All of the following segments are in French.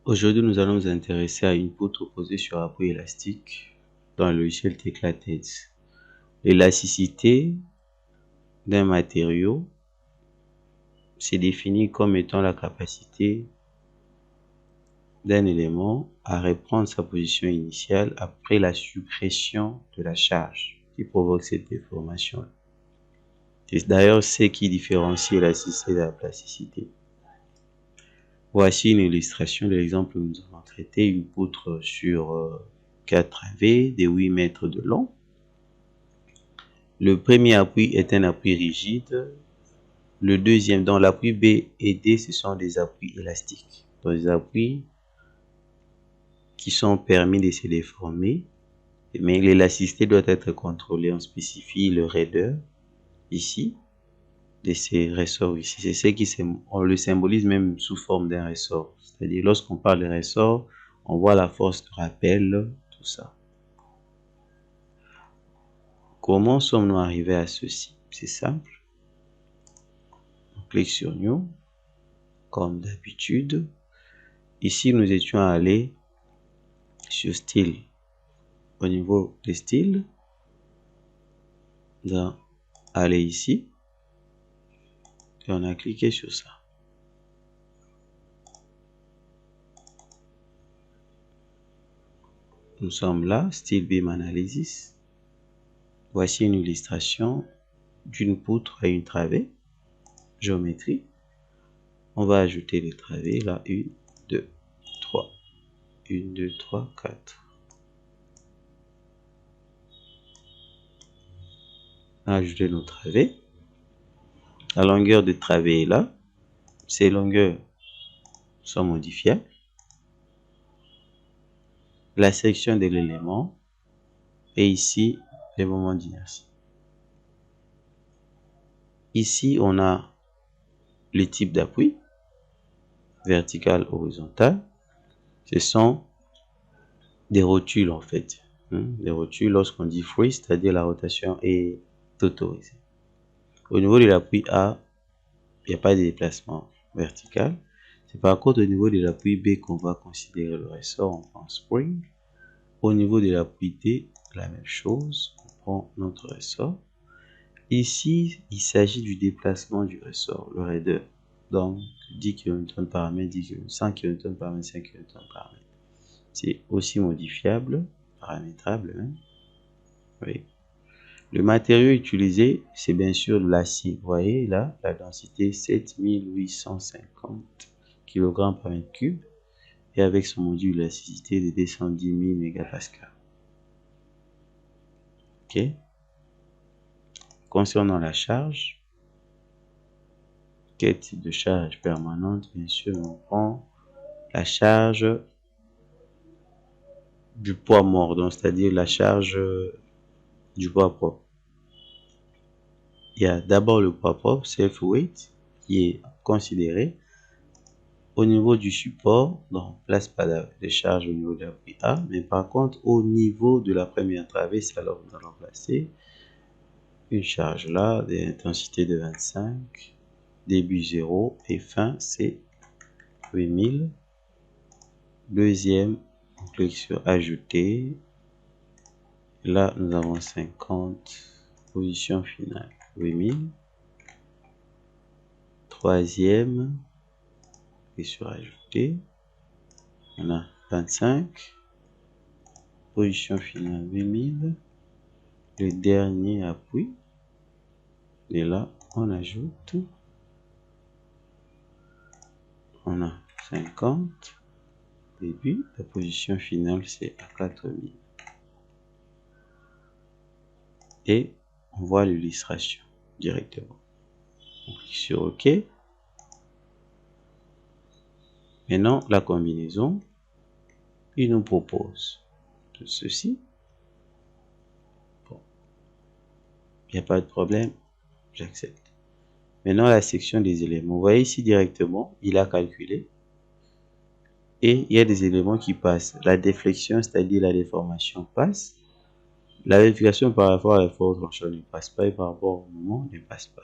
Aujourd'hui, nous allons nous intéresser à une poutre posée sur appui élastique dans le logiciel TeclaText. L'élasticité d'un matériau c'est défini comme étant la capacité d'un élément à reprendre sa position initiale après la suppression de la charge qui provoque cette déformation. C'est d'ailleurs ce qui différencie l'élasticité de la plasticité. Voici une illustration de l'exemple que nous avons traité, une poutre sur 4 travées de 8 mètres de long. Le premier appui est un appui rigide. Le deuxième, dans l'appui B et D, ce sont des appuis élastiques. Donc, des appuis qui sont permis de se déformer, mais l'élasticité doit être contrôlée. On spécifie le raideur ici de ces ressorts ici. C'est ce qui on le symbolise même sous forme d'un ressort. C'est-à-dire lorsqu'on parle de ressort, on voit la force de rappel, tout ça. Comment sommes-nous arrivés à ceci? C'est simple. On clique sur New, comme d'habitude. Ici, nous étions allés sur style. Au niveau des styles, aller ici et on a cliqué sur ça. Nous sommes là, style BIM Analysis. Voici une illustration d'une poutre à une travée. Géométrie. On va ajouter les travées là, 1, 2, 3. 1, 2, 3, 4. On a ajouté nos travées. La longueur de travée est là. Ces longueurs sont modifiables. La section de l'élément et ici les moments d'inertie. Ici on a les types d'appui, vertical, horizontal. Ce sont des rotules en fait. Des rotules lorsqu'on dit free, c'est-à-dire la rotation est autorisée. Au niveau de l'appui A, il n'y a pas de déplacement vertical. C'est par contre au niveau de l'appui B qu'on va considérer le ressort, on prend spring. Au niveau de l'appui D, la même chose, on prend notre ressort. Ici, il s'agit du déplacement du ressort, le raideur. Donc, 10 kN par mètre, 10 kN, 100 kN par mètre, 5 kN par mètre. C'est aussi modifiable, paramétrable même. Oui. Le matériau utilisé, c'est bien sûr l'acier. Vous voyez là, la densité 7850 kg par mètre cube et avec son module d'élasticité de 210 000 mégapascales. Ok. Concernant la charge, quel type de charge permanente? Bien sûr, on prend la charge du poids mort, c'est-à-dire la charge du poids propre. Il y a d'abord le poids propre, self-weight, qui est considéré. Au niveau du support, donc place pas de charge au niveau de l'appui A, mais par contre au niveau de la première travée, alors nous allons placer une charge là, d'intensité de 25, début 0 et fin c'est 8000. Deuxième, on clique sur ajouter. Là, nous avons 50, position finale 8000. Troisième, et sur ajouter. On a 25, position finale 8000. Le dernier appui. Et là, on ajoute. On a 50. Début, la position finale c'est à 4000. Et on voit l'illustration directement. On clique sur OK. Maintenant, la combinaison, il nous propose ceci. Bon, il n'y a pas de problème, j'accepte. Maintenant, la section des éléments. Vous voyez ici directement, il a calculé. Et il y a des éléments qui passent. La déflexion, c'est-à-dire la déformation, passe. La vérification par rapport à la force tranchant ne passe pas et par rapport au moment ne passe pas.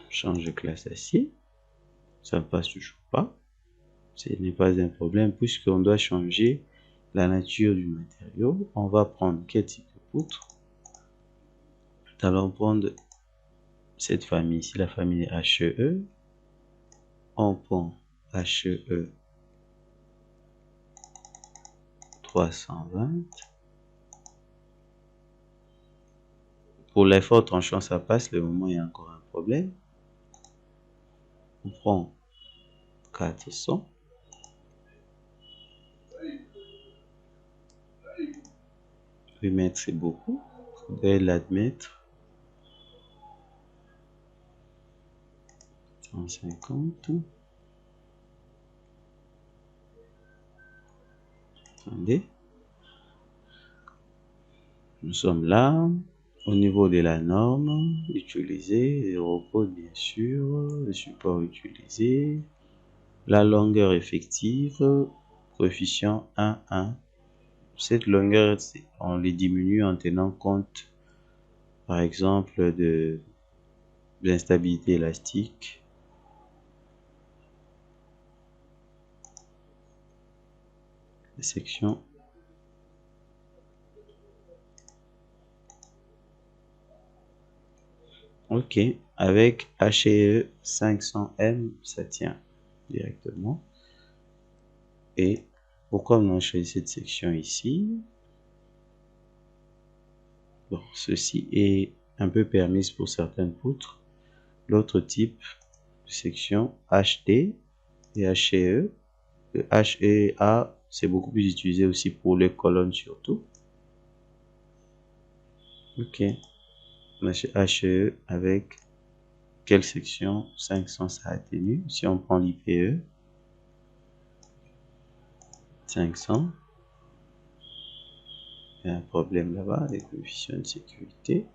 Change de classe acier. Ça ne passe toujours pas. Ce n'est pas un problème puisqu'on doit changer la nature du matériau. On va prendre quel type de poutre? Nous allons prendre cette famille ici, la famille HE. On prend HE 320. Pour l'effort tranchant, ça passe. Le moment, il y a encore un problème. On prend 400. 8 mètres, c'est beaucoup. Il faudrait l'admettre. 150. Attendez. Nous sommes là. Au niveau de la norme utilisée, les repos bien sûr, le support utilisé, la longueur effective, coefficient 1, 1. Cette longueur, on les diminue en tenant compte, par exemple, de l'instabilité élastique. Les sections. Ok, avec HE 500M, ça tient directement. Et pourquoi on a choisi cette section ici? Bon, ceci est un peu permise pour certaines poutres. L'autre type de section HT et HE. Le HEA, c'est beaucoup plus utilisé aussi pour les colonnes surtout. Ok. HE avec quelle section? 500, ça atténue. Si on prend l'IPE, 500. Il y a un problème là-bas avec le coefficient de sécurité.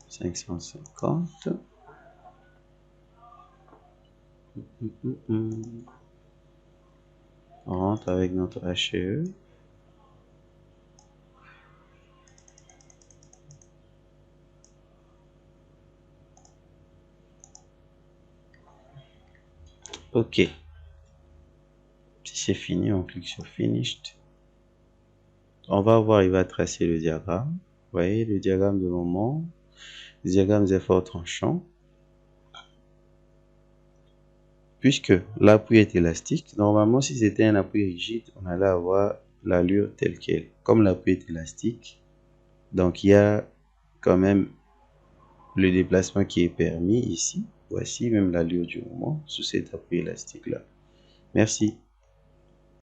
550. On rentre avec notre HE. Ok. Si c'est fini, on clique sur Finished. On va voir, il va tracer le diagramme. Vous voyez le diagramme de moment, le diagramme des efforts tranchants. Puisque l'appui est élastique, normalement, si c'était un appui rigide, on allait avoir l'allure telle qu'elle. Comme l'appui est élastique, donc il y a quand même le déplacement qui est permis ici. Voici même l'allure du moment sous cet appui élastique-là. Merci.